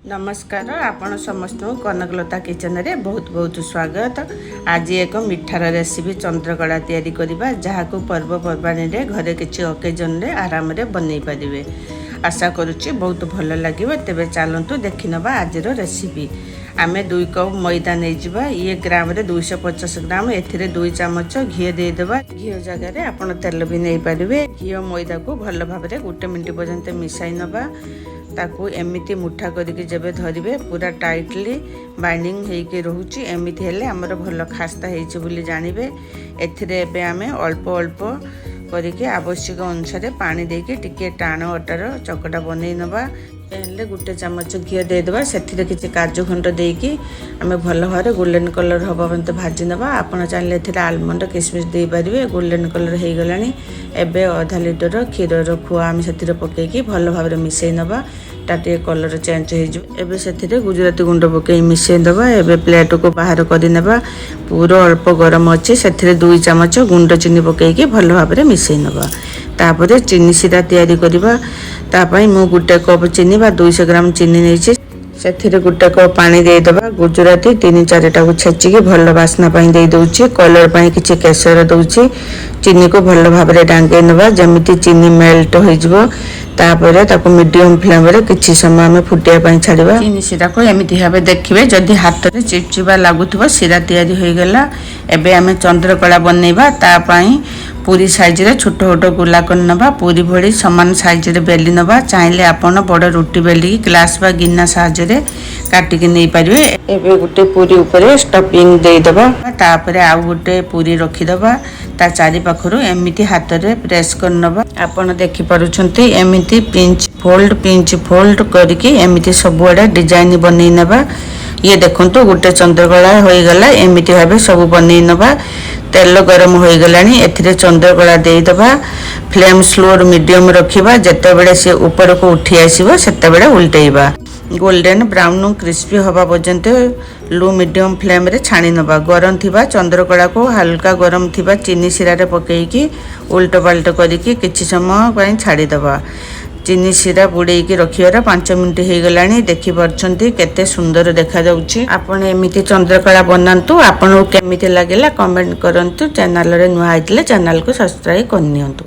नमस्कार आपण समस्त कनकलता किचन रे बहुत बहुत स्वागत। आज एक मिठार रेसिपी चंद्रकला तैयारी करबा जहाँ को पर्वपर्वाणी रे घरे किसी ओकेजन रे आराम रे बनई पारिबे। आशा करुच्ची बहुत भल लगे। तेबे चलतु देखि नबा आज रेसिपी। आमे 2 कप मैदा नहीं जावा। ये ग्राम रे 250 ग्राम एथिरे 2 चमच घी दे देबा। घी जगह रे आपण तेल भी नहीं पारिबे। घी मैदा को भल भाव रे 1 मिनिट पर्यंत मिसाई नबा। ताकू एमिति मुठा करके जब धरवे पूरा टाइटली बाइंडिंग होके रोचे। एमिति हेले हमर भल खास्ता होइछि बोली जानिबे। एथिरे एबे आमे अल्प अल्प करके आवश्यक अनुसार पानी देके टिके टाण अटार चकटा बनै नबा। पहले 1 चमच घी दे देबा। सेथिरे किछि काजू खंड देकी आमे भल भारे गोल्डन कलर हबा पर्यंत भाजी नबा। आपण चाहले एथिरे आलमंड किशमिश दे पारिबे। गोल्डन कलर हे गलानी। एबे आधा लीटर क्षीर खुआ आमे सेथिरे पकेकी भल भारे मिसै नबा। ताटे कलर चेंज हो जो। एबे सेथिरे गुजराती गुंड पकई मिसै दबा। एबे प्लेट को बाहर कर नेबा। पूरा अल्प गरम अछि। सेथिरे 2 चमच गुंड चीनी पकईकी भल भाबरे मिसै नबा। तापरे चीनी सीरा तैयारी करबा। तापई मु 1 कप चीनी बा 200 ग्राम चीनी नेछि। सेथिरे 1 कप पानी दे दबा। गुजराती 3-4 टा को छेची के भल वासना पई दे दोछि। कलर पई किछि केसर दोछि। चीनी को भल भाबरे डांगे नबा जमिति चीनी मेल्ट हो जिवो। तापरे ताको मीडियम फ्लेम रे किछि समय में फुटिया पई छाड़िबा। चीनी सीरा को एमिति भाबे देखिबे जदि हाथ रे चिपचिपा लागुथबो सीरा तैयारी होई गेला। एबे आमे चंद्रकला बनेबा। ता पई पूरी साइज रे छोट छोट गोला कर नबा। पूरी भड़ी समान साइज रे बेली नबा। चाहिले आपण बड़ रोटी बेली ग्लास बा गिन्ना साहाय्य रे काटी के नै पारिबे। एबे गुटे पूरी ऊपर स्टफिंग दे दबा। तापरे आ गुटे पूरी रखि दबा। ता चारि पाखरु एमिति हाथ रे प्रेस कर नबा। आपण देखि पारुछंती एमिति पिंच फोल्ड करके एमिति सब बड़ा डिजाइन बनै नबा। ये देखंतु गुटे चंद्रकला होई गला। एमिति भाबे सब बनै नबा। तेल गरम हो गलानी। एथिरे चंद्रकला दे दबा। फ्लेम स्लो और मीडियम रखिबा। जते बेले से ऊपर को उठी आसीबो सेते बेले उल्टेइबा। गोल्डन ब्राउन क्रिस्पी हवा पर्यंत लो मीडियम फ्लेम रे छाणी नबा। गरम थिबा चंद्रकला को हल्का गरम थिबा चीनी सिरा रे पकेईकी उल्ट पाल्ट करिकी किछि समय पई छाडी दबा। चीनी सिरा बुड़ेकी रखिबार 5 मिनिट हो गलानी। देखि परछंती केते सुंदर देखा जाउछि। आपण एमिति चंद्रकला बनांतु। आपण केमिति लागेला कमेंट करंतु। चैनल रे नुआ आइतले चैनल को सब्सक्राइब करनियंतु।